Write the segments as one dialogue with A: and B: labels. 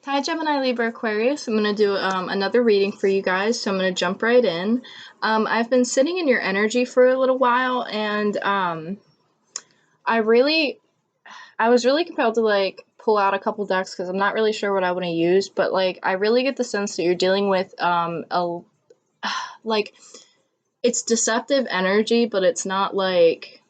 A: Hi, Gemini Libra Aquarius. I'm going to do another reading for you guys, so I'm going to jump right in. I've been sitting in your energy for a little while, and I was really compelled to like pull out a couple decks because I'm not really sure what I want to use, but like I really get the sense that you're dealing with like it's deceptive energy, but it's not like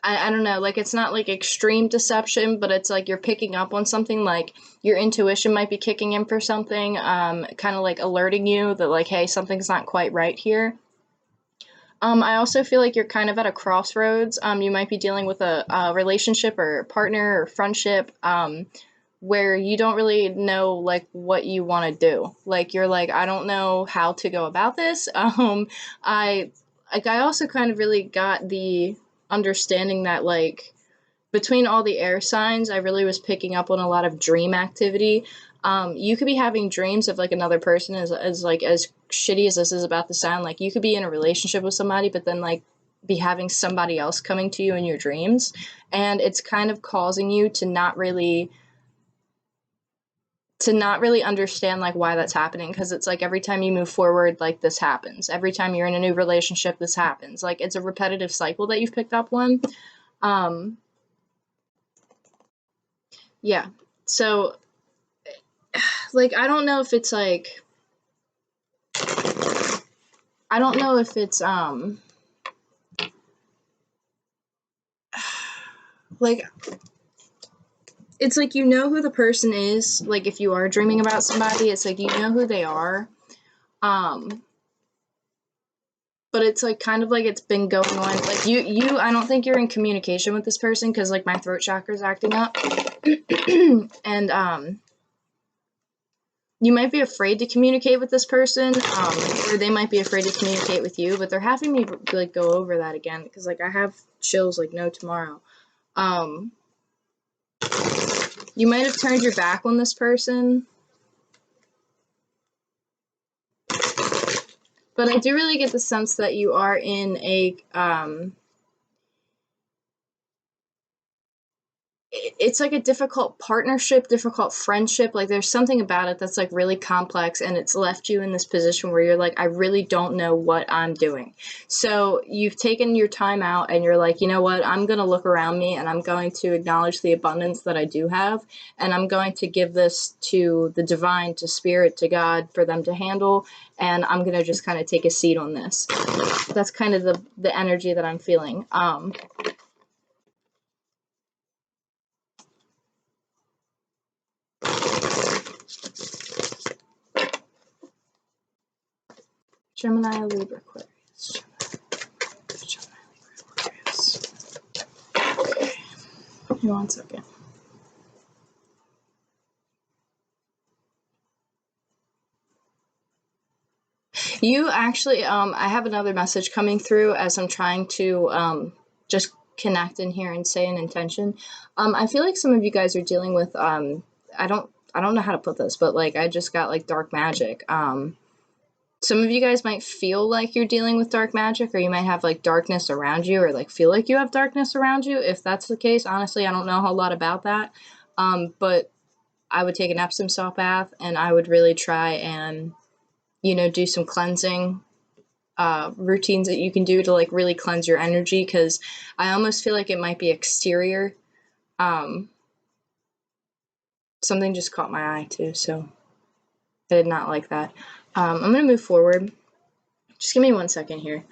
A: I don't know, like it's not like extreme deception, but it's like you're picking up on something, like your intuition might be kicking in for something, kind of like alerting you that like, hey, something's not quite right here. I also feel like you're kind of at a crossroads. You might be dealing with a relationship or partner or friendship, where you don't really know like what you want to do. Like you're like, I don't know how to go about this. I I also kind of really got the understanding that like between all the air signs, I really was picking up on a lot of dream activity. You could be having dreams of like another person, as like as shitty as this is about to sound. Like you could be in a relationship with somebody, but then like be having somebody else coming to you in your dreams, and it's kind of causing you to not really understand like why that's happening, because it's like every time you move forward like this happens, every time you're in a new relationship this happens, like it's a repetitive cycle that you've picked up on. um yeah, so like I don't know if it's like it's like you know who the person is. Like if you are dreaming about somebody, it's like you know who they are. um but it's like kind of like it's been going on, like you I don't think you're in communication with this person, because like my throat chakra is acting up. And you might be afraid to communicate with this person, or they might be afraid to communicate with you, but they're having me like go over that again, because like I have chills like no tomorrow. um you might have turned your back on this person, but I do really get the sense that you are in a it's like a difficult partnership, difficult friendship. Like there's something about it that's like really complex, and it's left you in this position where you're like, I really don't know what I'm doing. So you've taken your time out and you're like, you know what, I'm going to look around me and I'm going to acknowledge the abundance that I do have, and I'm going to give this to the divine, to spirit, to God, for them to handle, and I'm going to just kind of take a seat on this. That's kind of the energy that I'm feeling. Gemini Libra Aquarius. Gemini Libra Aquarius. Okay. Give me 1 second. You actually, I have another message coming through as I'm trying to just connect in here and say an intention. I feel like some of you guys are dealing with, I don't know how to put this, but like I just got like dark magic. Some of you guys might feel like you're dealing with dark magic, or you might have like darkness around you, or like feel like you have darkness around you. If that's the case, honestly, I don't know a whole lot about that. But I would take an Epsom salt bath, and I would really try and, you know, do some cleansing routines that you can do to like really cleanse your energy, because I almost feel like it might be exterior. Um, Something just caught my eye too, so I did not like that. I'm going to move forward. Just give me 1 second here.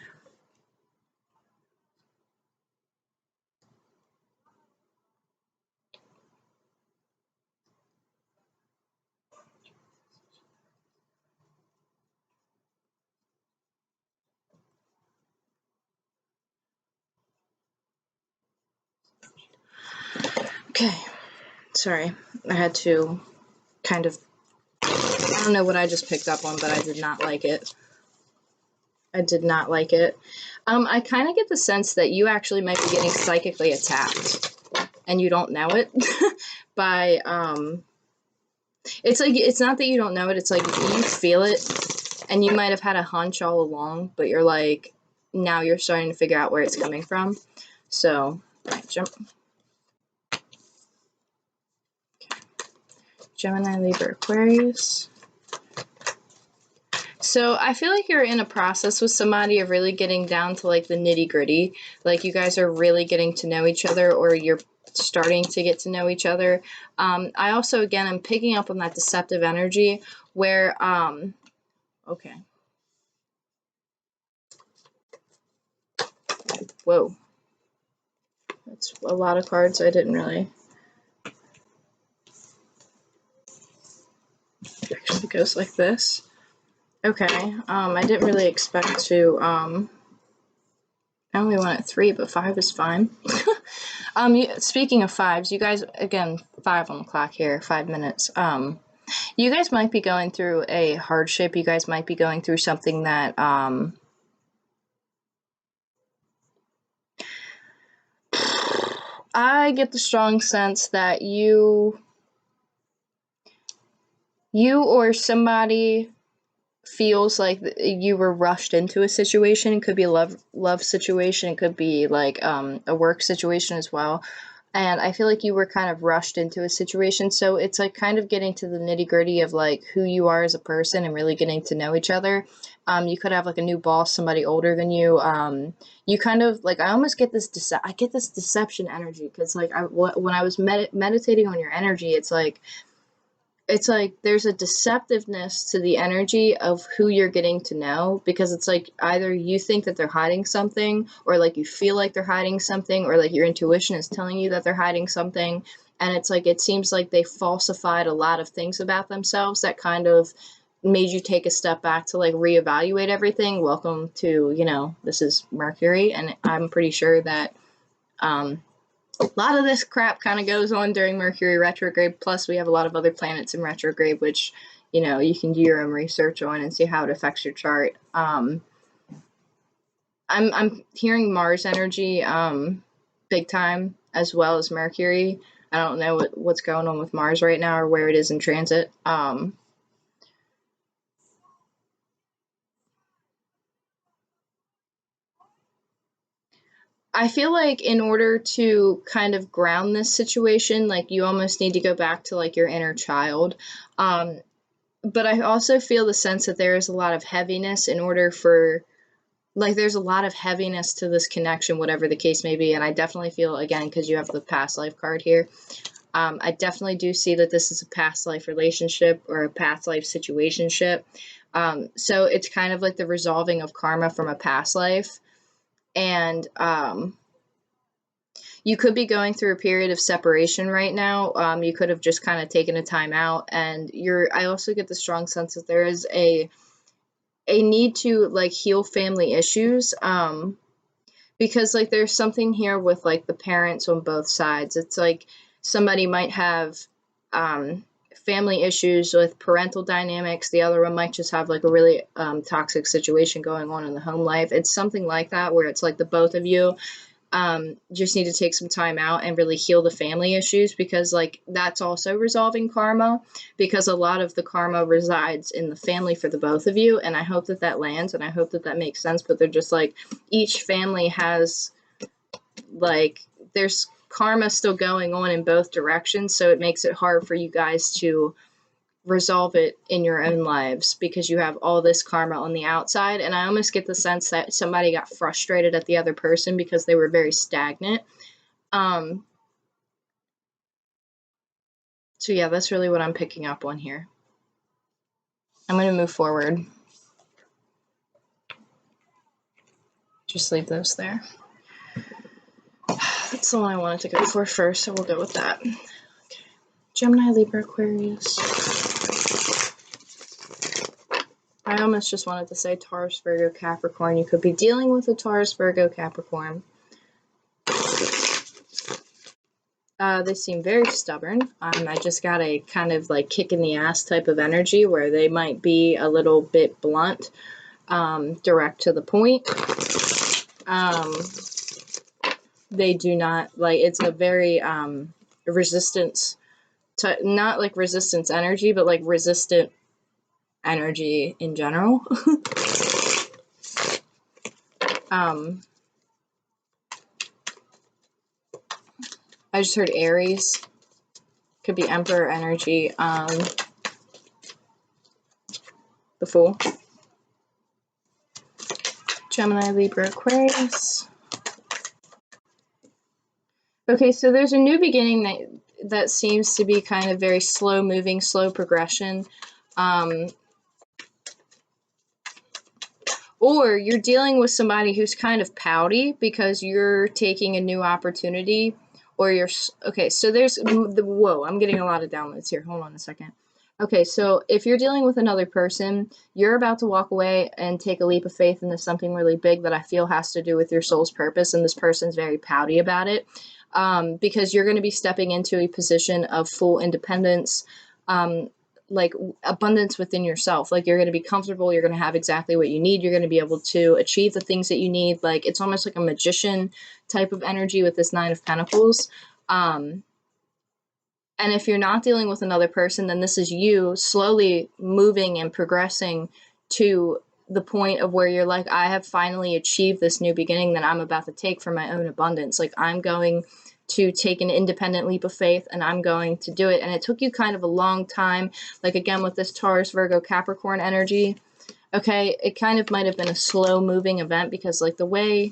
A: Okay, sorry. I had to kind of, I don't know what I just picked up on, but I did not like it. I did not like it. I kind of get the sense that you actually might be getting psychically attacked, and you don't know it. by It's like, it's not that you don't know it, it's like you feel it, and you might have had a hunch all along, but you're like, now you're starting to figure out where it's coming from. So jump. Okay. Gemini, Libra, Aquarius. So I feel like you're in a process with somebody of really getting down to like the nitty gritty. Like you guys are really getting to know each other, or you're starting to get to know each other. I also, again, I'm picking up on that deceptive energy where, okay. Whoa. That's a lot of cards. I didn't really. Actually, it goes like this. Okay. I didn't really expect to, I only wanted 3, but 5 is fine. Speaking of 5s, you guys, again, 5 on the clock here, 5 minutes. You guys might be going through a hardship. You guys might be going through something that, I get the strong sense that you or somebody feels like you were rushed into a situation. It could be a love situation. It could be like a work situation as well. And I feel like you were kind of rushed into a situation. So it's like kind of getting to the nitty gritty of like who you are as a person and really getting to know each other. You could have like a new boss, somebody older than you. You kind of like, I almost get this, I get this deception energy. Cause like when I was meditating on your energy, it's like there's a deceptiveness to the energy of who you're getting to know, because it's like either you think that they're hiding something, or like you feel like they're hiding something, or like your intuition is telling you that they're hiding something. And it's like it seems like they falsified a lot of things about themselves that kind of made you take a step back to like reevaluate everything. Welcome to, you know, this is Mercury, and I'm pretty sure that a lot of this crap kind of goes on during Mercury retrograde. Plus, we have a lot of other planets in retrograde, which, you know, you can do your own research on and see how it affects your chart. I'm hearing Mars energy big time, as well as Mercury. I don't know what's going on with Mars right now or where it is in transit. I feel like in order to kind of ground this situation, like you almost need to go back to like your inner child. But I also feel the sense that there is a lot of heaviness in order for, like, there's a lot of heaviness to this connection, whatever the case may be. And I definitely feel, again, because you have the past life card here, I definitely do see that this is a past life relationship or a past life situationship. So it's kind of like the resolving of karma from a past life. And you could be going through a period of separation right now. You could have just kind of taken a time out, and I also get the strong sense that there is a need to like heal family issues. Because like there's something here with like the parents on both sides. It's like somebody might have family issues with parental dynamics. The other one might just have like a really toxic situation going on in the home life. It's something like that where it's like the both of you just need to take some time out and really heal the family issues, because like that's also resolving karma, because a lot of the karma resides in the family for the both of you. And I hope that that lands, and I hope that that makes sense. But they're just like, each family has like, there's karma still going on in both directions. So it makes it hard for you guys to resolve it in your own lives, because you have all this karma on the outside. And I almost get the sense that somebody got frustrated at the other person because they were very stagnant. So yeah, that's really what I'm picking up on here. I'm going to move forward. Just leave those there. That's the one I wanted to go for first, so we'll go with that. Okay. Gemini, Libra, Aquarius. I almost just wanted to say Taurus, Virgo, Capricorn. You could be dealing with a Taurus, Virgo, Capricorn. They seem very stubborn. I just got a kind of like kick in the ass type of energy where they might be a little bit blunt, direct to the point. They do not like, it's a very resistance, not like resistance energy, but like resistant energy in general. I just heard Aries. Could be Emperor energy. The Fool. Gemini, Libra, Aquarius. Okay, so there's a new beginning that seems to be kind of very slow moving, slow progression. Or you're dealing with somebody who's kind of pouty because you're taking a new opportunity, or you're, okay, so there's whoa, I'm getting a lot of downloads here. Hold on a second. Okay, so if you're dealing with another person, you're about to walk away and take a leap of faith into something really big that I feel has to do with your soul's purpose, and this person's very pouty about it, because you're going to be stepping into a position of full independence, like abundance within yourself. Like you're going to be comfortable, you're going to have exactly what you need, you're going to be able to achieve the things that you need. Like it's almost like a magician type of energy with this Nine of Pentacles. And if you're not dealing with another person, then this is you slowly moving and progressing to the point of where you're like, I have finally achieved this new beginning that I'm about to take for my own abundance. Like I'm going to take an independent leap of faith and I'm going to do it. And it took you kind of a long time. Like again, with this Taurus, Virgo, Capricorn energy, okay, it kind of might have been a slow moving event because like the way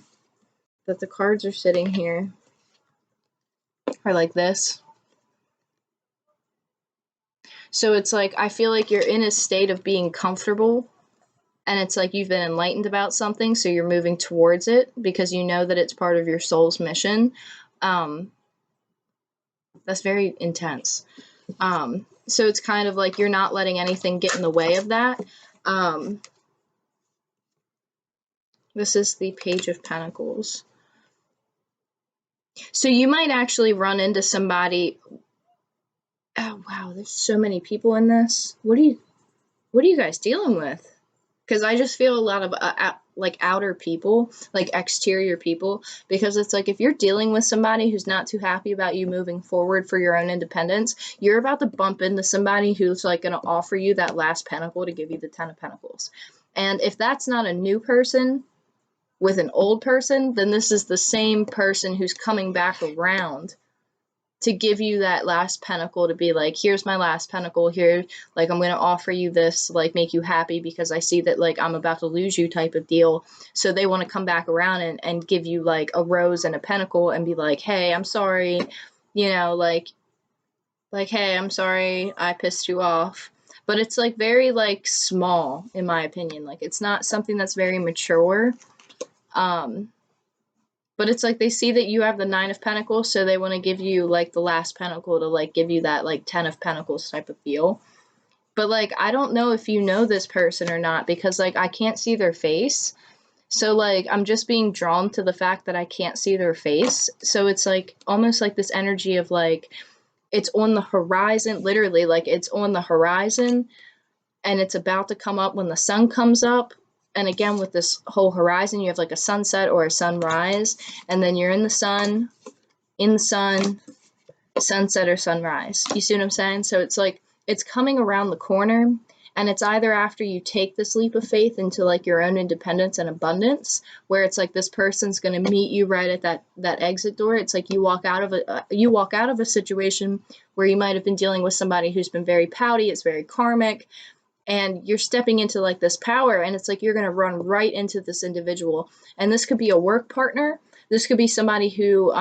A: that the cards are sitting here are like this. So it's like, I feel like you're in a state of being comfortable, and it's like you've been enlightened about something, so you're moving towards it because you know that it's part of your soul's mission. That's very intense. So it's kind of like you're not letting anything get in the way of that. This is the Page of Pentacles. So you might actually run into somebody. Oh wow, there's so many people in this. What are you guys dealing with? Because I just feel a lot of like outer people, like exterior people, because it's like if you're dealing with somebody who's not too happy about you moving forward for your own independence, you're about to bump into somebody who's like going to offer you that last pentacle to give you the Ten of Pentacles. And if that's not a new person with an old person, then this is the same person who's coming back around to give you that last pentacle, to be like, here's my last pentacle here, like I'm going to offer you this, like make you happy because I see that like I'm about to lose you type of deal. So they want to come back around and give you like a rose and a pentacle and be like, hey, I'm sorry, you know, like hey, I'm sorry I pissed you off. But it's like very like small in my opinion. Like it's not something that's very mature. But it's like they see that you have the Nine of Pentacles, so they want to give you like the last pentacle to like give you that like Ten of Pentacles type of feel. But like I don't know if you know this person or not, because like I can't see their face. So like I'm just being drawn to the fact that I can't see their face. So it's like almost like this energy of like it's on the horizon, literally like it's on the horizon and it's about to come up when the sun comes up. And again, with this whole horizon, you have like a sunset or a sunrise, and then you're in the sun, sunset or sunrise. You see what I'm saying? So it's like, it's coming around the corner, and it's either after you take this leap of faith into like your own independence and abundance, where it's like this person's going to meet you right at that exit door. It's like you walk out of a situation where you might have been dealing with somebody who's been very pouty, it's very karmic, and you're stepping into like this power, and it's like you're going to run right into this individual. And this could be a work partner, this could be somebody who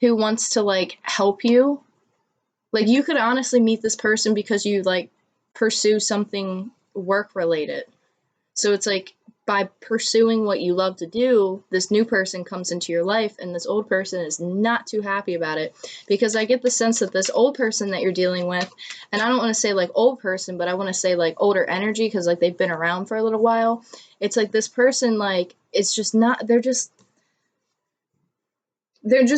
A: wants to like help you. Like you could honestly meet this person because you like pursue something work related. So it's like by pursuing what you love to do, this new person comes into your life, and this old person is not too happy about it, because I get the sense that this old person that you're dealing with, and I don't want to say like old person, but I want to say like older energy, because like they've been around for a little while. It's like this person, like it's just not, they're just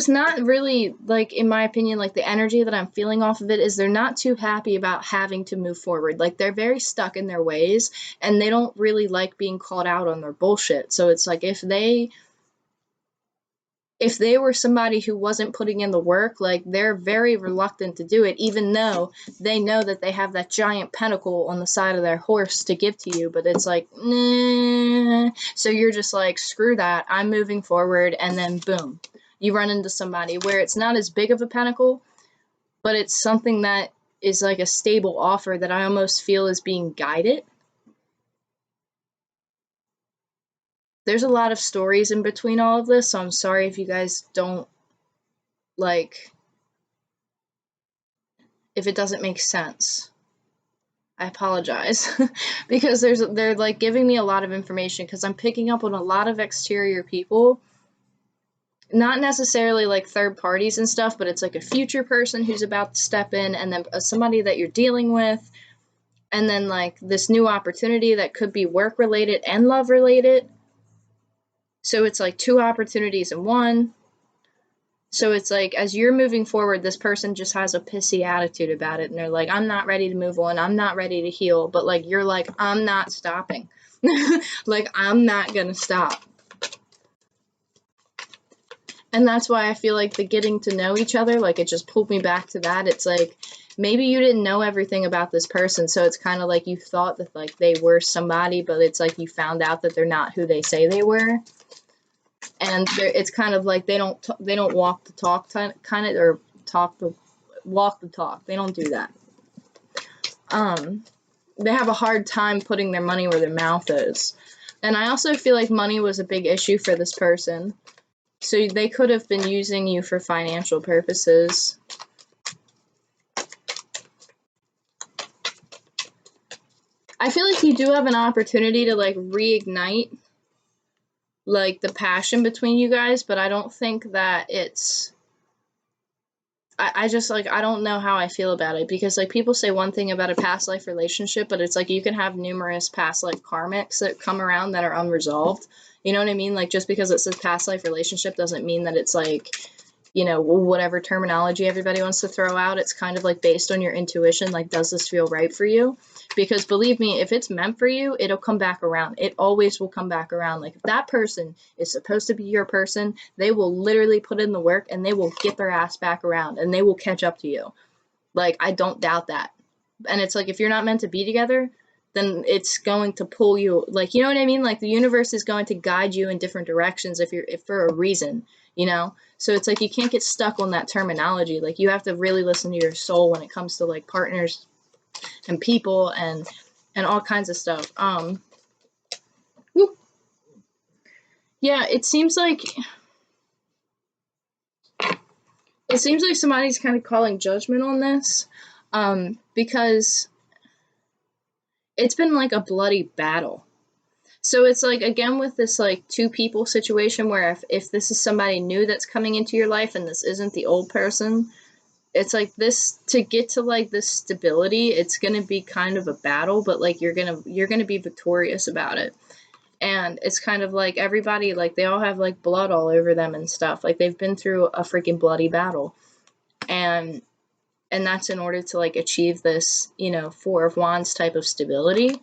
A: not really, like, in my opinion, like the energy that I'm feeling off of it is they're not too happy about having to move forward. Like they're very stuck in their ways, and they don't really like being called out on their bullshit. So it's like if they were somebody who wasn't putting in the work, like they're very reluctant to do it, even though they know that they have that giant pentacle on the side of their horse to give to you. But it's like, nah. So you're just like, screw that, I'm moving forward. And then boom, you run into somebody where it's not as big of a pentacle, but it's something that is like a stable offer that I almost feel is being guided. There's a lot of stories in between all of this, so I'm sorry if you guys don't like, if it doesn't make sense. I apologize because they're like giving me a lot of information because I'm picking up on a lot of exterior people, not necessarily like third parties and stuff, but it's like a future person who's about to step in, and then somebody that you're dealing with, and then like this new opportunity that could be work related and love related. So it's like two opportunities in one. So it's like, as you're moving forward, this person just has a pissy attitude about it. And they're like, I'm not ready to move on. I'm not ready to heal. But like, you're like, I'm not stopping. Like, I'm not going to stop. And that's why I feel like the getting to know each other, like, it just pulled me back to that. It's like, maybe you didn't know everything about this person. So it's kind of like you thought that like they were somebody, but it's like you found out that they're not who they say they were. And it's kind of like they don't walk the talk kind of, or walk the talk. They don't do that. They have a hard time putting their money where their mouth is. And I also feel like money was a big issue for this person. So they could have been using you for financial purposes. I feel like you do have an opportunity to like reignite like the passion between you guys, but I don't think that it's, I just like, I don't know how I feel about it, because like people say one thing about a past life relationship, but it's like you can have numerous past life karmics that come around that are unresolved. You know what I mean? Like, just because it says past life relationship doesn't mean that it's like, you know, whatever terminology everybody wants to throw out. It's kind of like based on your intuition. Like, does this feel right for you? Because believe me, if it's meant for you, it'll come back around. It always will come back around. Like, if that person is supposed to be your person, they will literally put in the work and they will get their ass back around and they will catch up to you. Like, I don't doubt that. And it's like, if you're not meant to be together, then it's going to pull you, like, you know what I mean? Like, the universe is going to guide you in different directions if for a reason, you know? So it's like, you can't get stuck on that terminology. Like, you have to really listen to your soul when it comes to like partners and people and all kinds of stuff. Yeah, it seems like somebody's kind of calling judgment on this, because it's been like a bloody battle. So it's like, again, with this like two people situation, where if this is somebody new that's coming into your life and this isn't the old person, it's like, this, to get to like this stability, it's going to be kind of a battle, but like you're going to be victorious about it. And it's kind of like everybody, like, they all have like blood all over them and stuff. Like, they've been through a freaking bloody battle. And that's in order to like achieve this, you know, Four of Wands type of stability.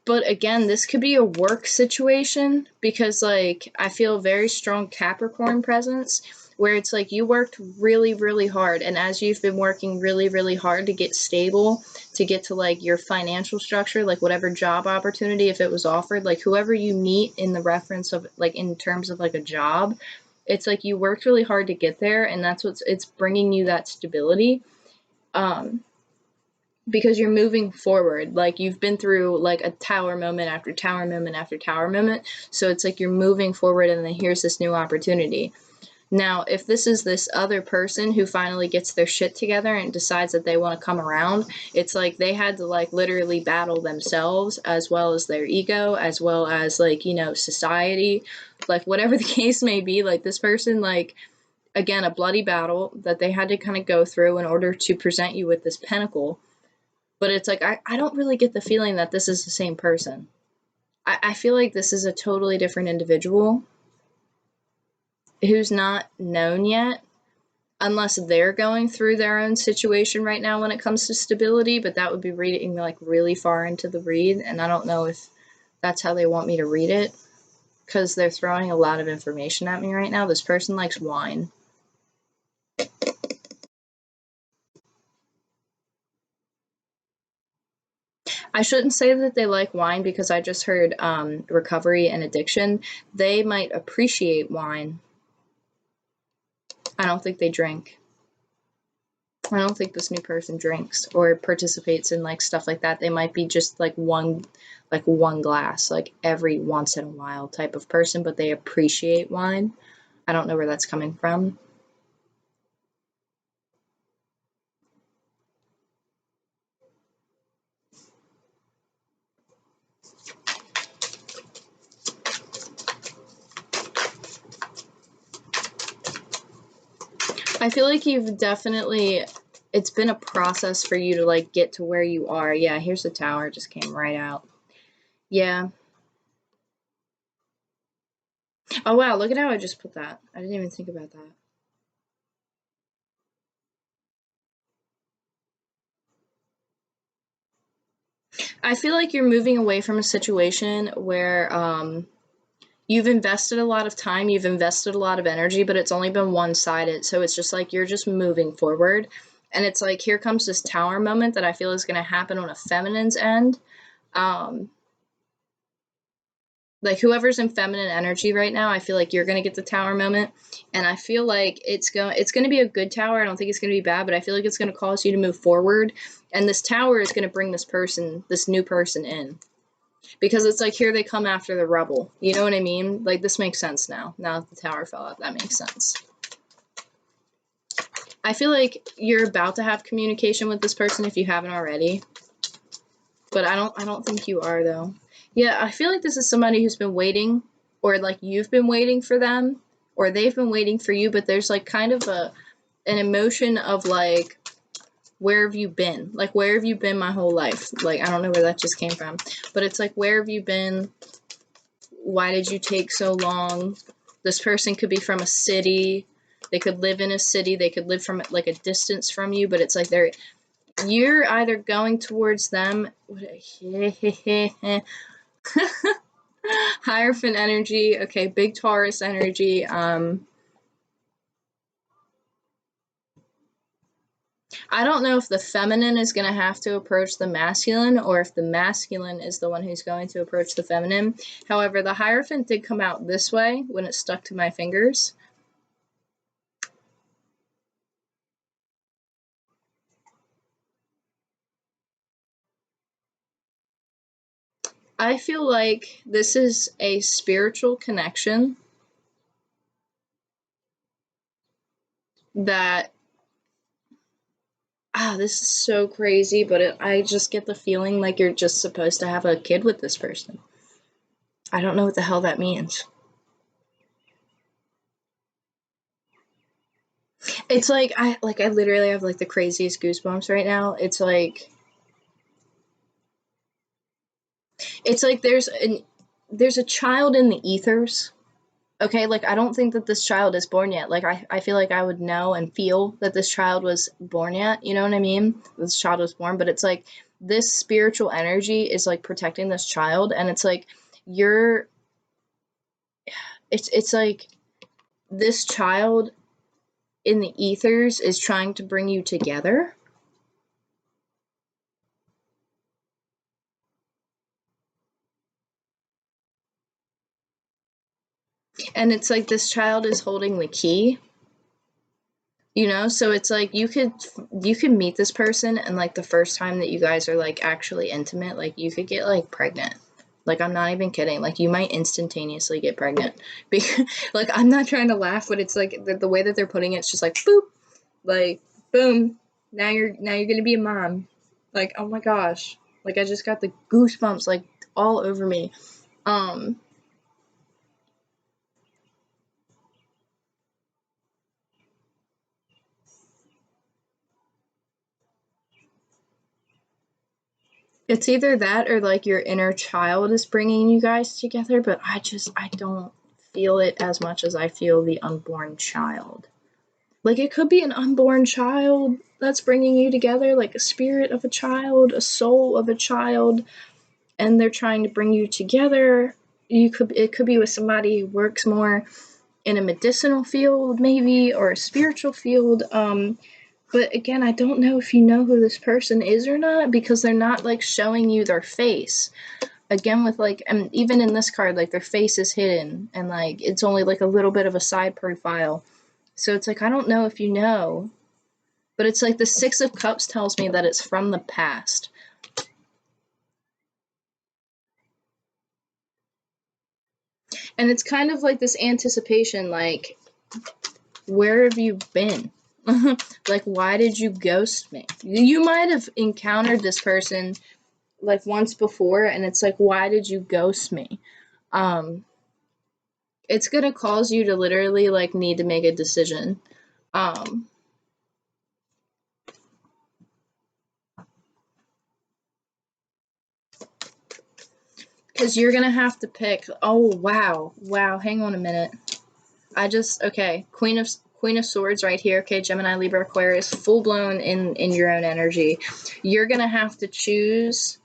A: But again, this could be a work situation, because like I feel very strong Capricorn presence, where it's like you worked really, really hard. And as you've been working really, really hard to get stable, to get to like your financial structure, like whatever job opportunity, if it was offered, like whoever you meet in the reference of like in terms of like a job, it's like you worked really hard to get there. And that's it's bringing you that stability. Because you're moving forward. Like, you've been through like a tower moment after tower moment after tower moment. So it's like you're moving forward, and then here's this new opportunity. Now, if this is this other person who finally gets their shit together and decides that they want to come around, it's like they had to like literally battle themselves, as well as their ego, as well as like, you know, society, like whatever the case may be. Like, this person, like, again, a bloody battle that they had to kind of go through in order to present you with this pinnacle. But it's like, I don't really get the feeling that this is the same person. I feel like this is a totally different individual who's not known yet, unless they're going through their own situation right now when it comes to stability. But that would be reading like really far into the read, and I don't know if that's how they want me to read it, because they're throwing a lot of information at me right now. This person likes wine. I shouldn't say that they like wine, because I just heard recovery and addiction. They might appreciate wine. I don't think they drink. I don't think this new person drinks or participates in like stuff like that. They might be just like one glass, like every once in a while type of person, but they appreciate wine. I don't know where that's coming from. I feel like you've definitely, it's been a process for you to like get to where you are. Yeah, here's the Tower, just came right out. Yeah. Oh wow, look at how I just put that. I didn't even think about that. I feel like you're moving away from a situation where you've invested a lot of time, you've invested a lot of energy, but it's only been one-sided. So it's just like you're just moving forward. And it's like here comes this Tower moment that I feel is going to happen on a feminine's end. Um, like whoever's in feminine energy right now, I feel like you're going to get the Tower moment, and I feel like it's going to be a good Tower. I don't think it's going to be bad, but I feel like it's going to cause you to move forward, and this Tower is going to bring this new person in, because it's like here they come after the rebel. You know what I mean? Like this makes sense now. Now that the Tower fell out, that makes sense. I feel like you're about to have communication with this person if you haven't already, but I don't think you are though. Yeah, I feel like this is somebody who's been waiting, or like you've been waiting for them, or they've been waiting for you, but there's like kind of an emotion of like, where have you been? Like, where have you been my whole life? Like, I don't know where that just came from, but it's like, where have you been? Why did you take so long? This person could be from a city. They could live in a city. They could live from like a distance from you, but it's like you're either going towards them. Hierophant energy. Okay, big Taurus energy. I don't know if the feminine is going to have to approach the masculine, or if the masculine is the one who's going to approach the feminine. However, the Hierophant did come out this way when it stuck to my fingers. I feel like this is a spiritual connection that, this is so crazy, but I just get the feeling like you're just supposed to have a kid with this person. I don't know what the hell that means. It's like I literally have like the craziest goosebumps right now. It's like there's a child in the ethers. Okay, like I don't think that this child is born yet. Like I feel like I would know and feel that this child was born yet. You know what I mean? This child was born, but it's like this spiritual energy is like protecting this child, and it's like you're it's like this child in the ethers is trying to bring you together. And it's like this child is holding the key, so it's like you could meet this person, and like the first time that you guys are like actually intimate, like you could get like pregnant. Like I'm not even kidding, like you might instantaneously get pregnant. Because like I'm not trying to laugh, but it's like the way that they're putting it, it's just like boop, like boom, now you're gonna be a mom. Like, oh my gosh, like I just got the goosebumps like all over me. um It's either that, or like your inner child is bringing you guys together, but I don't feel it as much as I feel the unborn child. Like it could be an unborn child that's bringing you together, like a spirit of a child, a soul of a child, and they're trying to bring you together. It could be with somebody who works more in a medicinal field, maybe, or a spiritual field. But again, I don't know if you know who this person is or not, because they're not like showing you their face. Again, with like, and even in this card, like their face is hidden, and like it's only like a little bit of a side profile. So it's like, I don't know if you know, but it's like the Six of Cups tells me that it's from the past. And it's kind of like this anticipation, like, where have you been? Like, why did you ghost me? You might have encountered this person like once before, and it's like, why did you ghost me? It's gonna cause you to literally like need to make a decision. Because you're gonna have to pick. Oh wow, hang on a minute. Okay, Queen of Swords right here. Okay, Gemini, Libra, Aquarius, full blown in your own energy. You're gonna have to choose.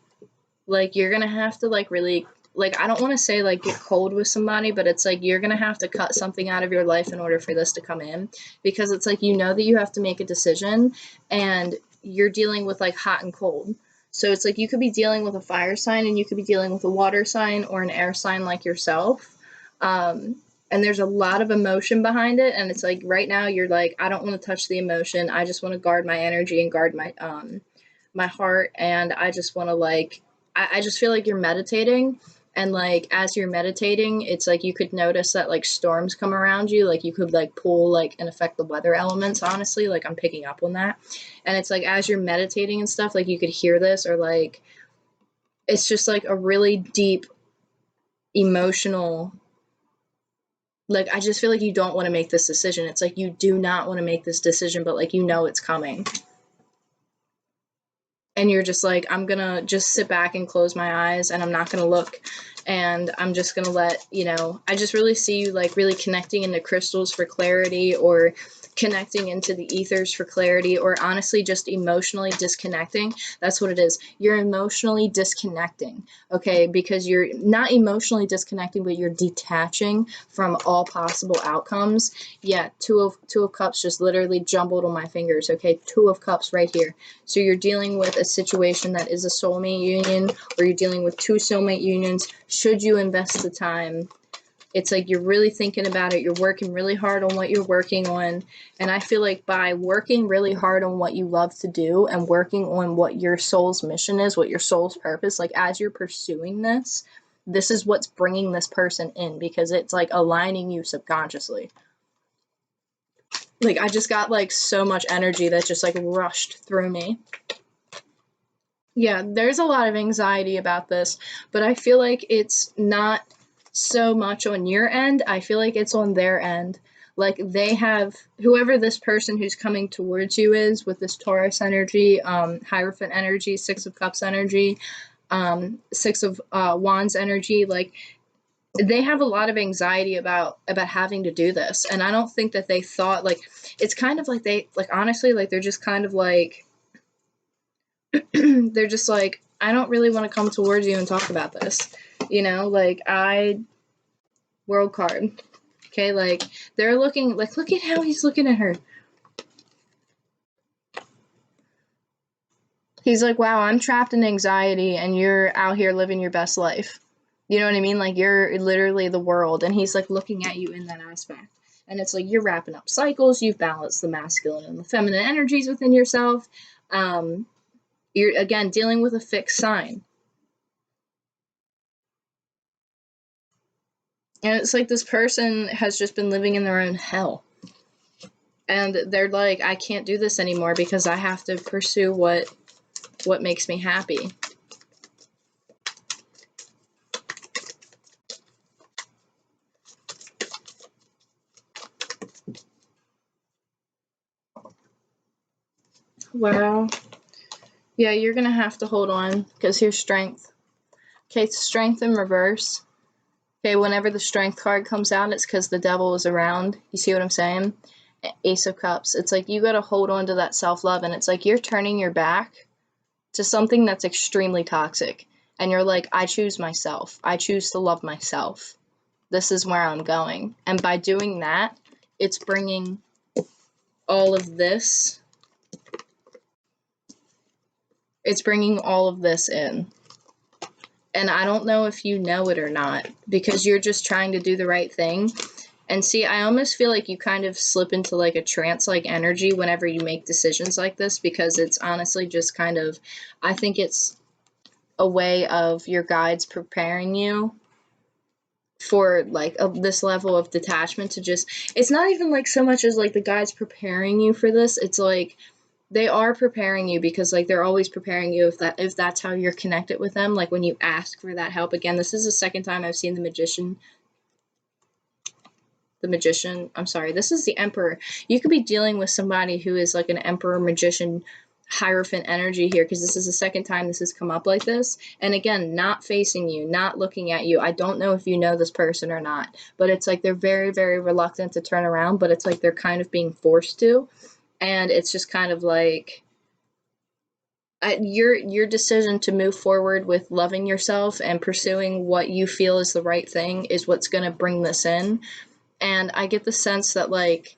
A: Like, you're gonna have to like really, like, I don't want to say like get cold with somebody, but it's like you're gonna have to cut something out of your life in order for this to come in, because it's like, you know that you have to make a decision, and you're dealing with like hot and cold. So it's like you could be dealing with a fire sign, and you could be dealing with a water sign or an air sign like yourself. And there's a lot of emotion behind it, and it's like right now you're like, I don't want to touch the emotion. I just want to guard my energy and guard my heart, and I just want to like, I just feel like you're meditating, and like as you're meditating, it's like you could notice that like storms come around you, like you could like pull like and affect the weather elements, honestly, like I'm picking up on that. And it's like as you're meditating and stuff, like you could hear this, or like it's just like a really deep emotional, like I just feel like you don't want to make this decision. It's like you do not want to make this decision, but like you know it's coming. And you're just like, I'm gonna just sit back and close my eyes, and I'm not gonna look, and I'm just gonna let, you know, I just really see you like really connecting into crystals for clarity, or connecting into the ethers for clarity, or honestly just emotionally disconnecting. That's what it is. You're emotionally disconnecting, okay? Because you're not emotionally disconnecting, but you're detaching from all possible outcomes. Yeah, two of cups just literally jumbled on my fingers, okay? Two of cups right here. So you're dealing with a situation that is a soulmate union, or you're dealing with two soulmate unions. Should you invest the time? It's like you're really thinking about it. You're working really hard on what you're working on. And I feel like by working really hard on what you love to do, and working on what your soul's mission is, what your soul's purpose, like as you're pursuing this, this is what's bringing this person in, because it's like aligning you subconsciously. Like I just got like so much energy that just like rushed through me. Yeah, there's a lot of anxiety about this, but I feel like it's not so much on your end. I feel like it's on their end. Like they have, whoever this person who's coming towards you is, with this Taurus energy, Hierophant energy, Six of Cups energy, Six of Wands energy, like they have a lot of anxiety about having to do this. And I don't think that they thought, like, it's kind of like they, like, honestly, like they're just kind of like, they're just like, I don't really want to come towards you and talk about this. You know, like world card. Okay, like they're looking, like, look at how he's looking at her. He's like, wow, I'm trapped in anxiety and you're out here living your best life. You know what I mean? Like you're literally the world. And he's like looking at you in that aspect. And it's like you're wrapping up cycles, you've balanced the masculine and the feminine energies within yourself. You're again dealing with a fixed sign. And it's like this person has just been living in their own hell. And they're like, I can't do this anymore because I have to pursue what makes me happy. Wow. Yeah, you're going to have to hold on, because here's strength. Okay, strength in reverse. Okay, whenever the strength card comes out, it's because the devil is around. You see what I'm saying? Ace of Cups. It's like you got to hold on to that self-love, and it's like you're turning your back to something that's extremely toxic. And you're like, I choose myself. I choose to love myself. This is where I'm going. And by doing that, it's bringing all of this. It's bringing all of this in. And I don't know if you know it or not, because you're just trying to do the right thing. And see, I almost feel like you kind of slip into like a trance-like energy whenever you make decisions like this, because it's honestly just kind of, I think it's a way of your guides preparing you for like this level of detachment to just, it's not even like so much as like the guides preparing you for this. It's like they are preparing you because like they're always preparing you if that's how you're connected with them. Like when you ask for that help. Again, this is the second time I've seen the magician. I'm sorry, this is the Emperor. You could be dealing with somebody who is like an Emperor, magician, Hierophant energy here, because this is the second time this has come up like this. And again, not facing you, not looking at you. I don't know if you know this person or not, but it's like they're very, very reluctant to turn around, but it's like they're kind of being forced to. And it's just kind of like your decision to move forward with loving yourself and pursuing what you feel is the right thing is what's going to bring this in. And I get the sense that like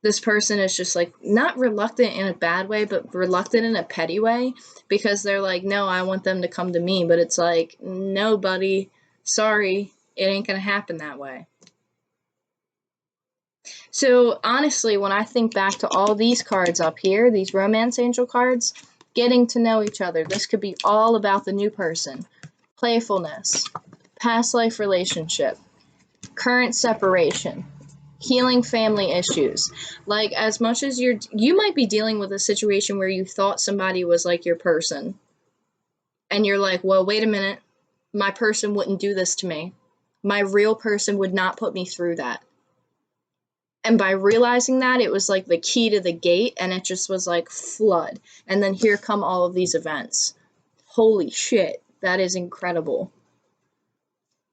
A: this person is just like not reluctant in a bad way, but reluctant in a petty way, because they're like, no, I want them to come to me. But it's like, no, buddy, sorry, it ain't going to happen that way. So honestly, when I think back to all these cards up here, these romance angel cards, getting to know each other, this could be all about the new person, playfulness, past life relationship, current separation, healing family issues. Like, as much as you might be dealing with a situation where you thought somebody was like your person, and you're like, well, wait a minute, my person wouldn't do this to me. My real person would not put me through that. And by realizing that, it was like the key to the gate, and it just was like flood. And then here come all of these events. Holy shit, that is incredible.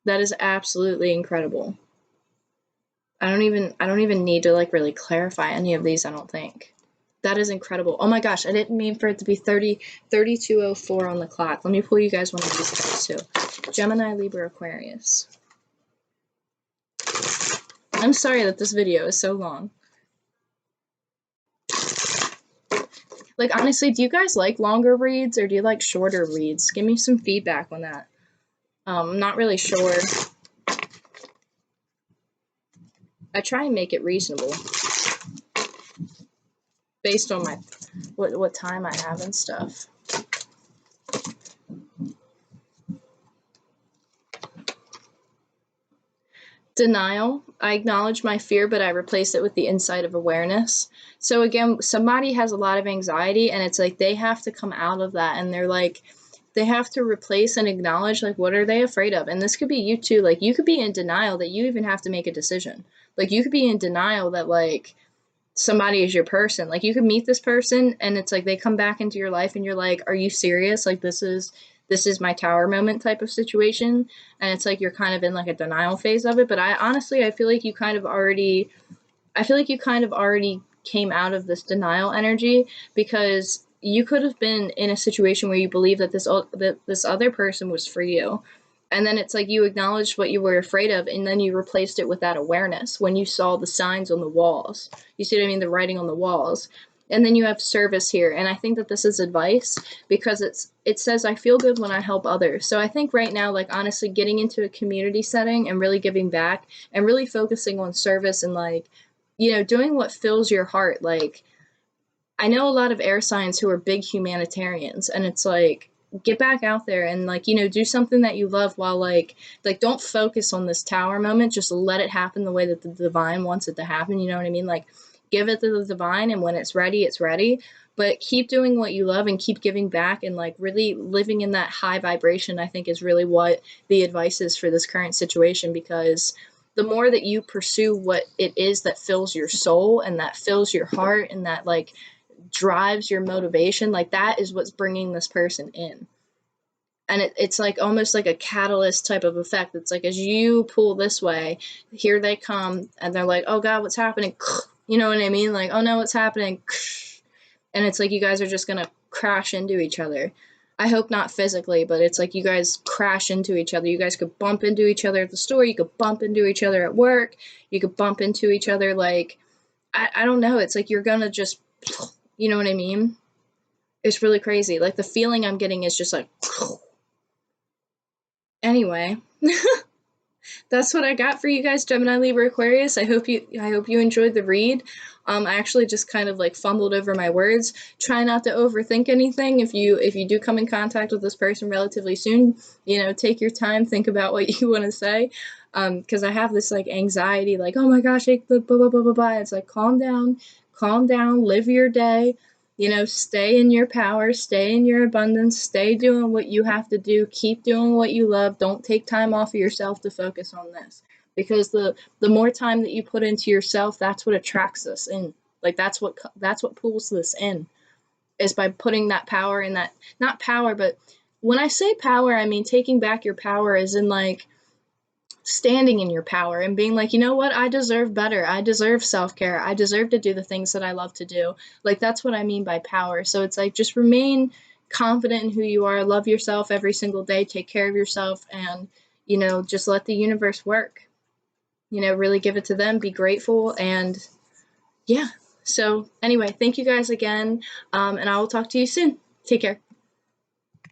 A: That is absolutely incredible. I don't even need to like really clarify any of these, I don't think. That is incredible. Oh my gosh, I didn't mean for it to be 32:04 on the clock. Let me pull you guys one of these cards too. Gemini Libra Aquarius. I'm sorry that this video is so long. Like, honestly, do you guys like longer reads or do you like shorter reads? Give me some feedback on that. I'm not really sure. I try and make it reasonable based on my what time I have and stuff. Denial. I acknowledge my fear, but I replace it with the insight of awareness. So again, somebody has a lot of anxiety, and it's like they have to come out of that, and they're like, they have to replace and acknowledge, like, what are they afraid of? And this could be you too. Like, you could be in denial that you even have to make a decision. Like, you could be in denial that, like, somebody is your person. Like, you could meet this person, and it's like they come back into your life, and you're like, are you serious? Like, this is my tower moment type of situation. And it's like you're kind of in like a denial phase of it. But I feel like you kind of already came out of this denial energy, because you could have been in a situation where you believe that this other person was for you. And then it's like you acknowledged what you were afraid of, and then you replaced it with that awareness when you saw the signs on the walls. You see what I mean? The writing on the walls. And then you have service here. And I think that this is advice, because it says, I feel good when I help others. So I think right now, like, honestly, getting into a community setting and really giving back and really focusing on service and, like, you know, doing what fills your heart. Like, I know a lot of air signs who are big humanitarians, and it's like, get back out there and, like, you know, do something that you love while like don't focus on this tower moment. Just let it happen the way that the divine wants it to happen. You know what I mean? Like, give it to the divine, and when it's ready, it's ready. But keep doing what you love and keep giving back, and like really living in that high vibration, I think, is really what the advice is for this current situation. Because the more that you pursue what it is that fills your soul and that fills your heart and that like drives your motivation, like that is what's bringing this person in. And it's like almost like a catalyst type of effect. It's like as you pull this way, here they come, and they're like, oh God, what's happening? You know what I mean? Like, oh no, what's happening? And it's like you guys are just gonna crash into each other. I hope not physically, but it's like you guys crash into each other. You guys could bump into each other at the store. You could bump into each other at work. You could bump into each other, like, I don't know. It's like you're gonna just, you know what I mean? It's really crazy. Like, the feeling I'm getting is just like, anyway. That's what I got for you guys, Gemini, Libra, Aquarius. I hope you enjoyed the read. I actually just kind of like fumbled over my words. Try not to overthink anything. If you do come in contact with this person relatively soon, take your time, think about what you want to say. Because I have this like anxiety, like, oh my gosh, blah blah blah blah blah. It's like calm down, live your day. Stay in your power, stay in your abundance, stay doing what you have to do, keep doing what you love. Don't take time off of yourself to focus on this. Because the more time that you put into yourself, that's what attracts us in. Like that's what pulls this in, is by putting that power in that, not power, but when I say power, I mean taking back your power as in like standing in your power and being like, you know what, I deserve better. I deserve self-care. I deserve to do the things that I love to do. Like, that's what I mean by power. So it's like, just remain confident in who you are, love yourself every single day, take care of yourself, and, just let the universe work. Really give it to them, be grateful, and yeah. So anyway, thank you guys again, and I will talk to you soon. Take care.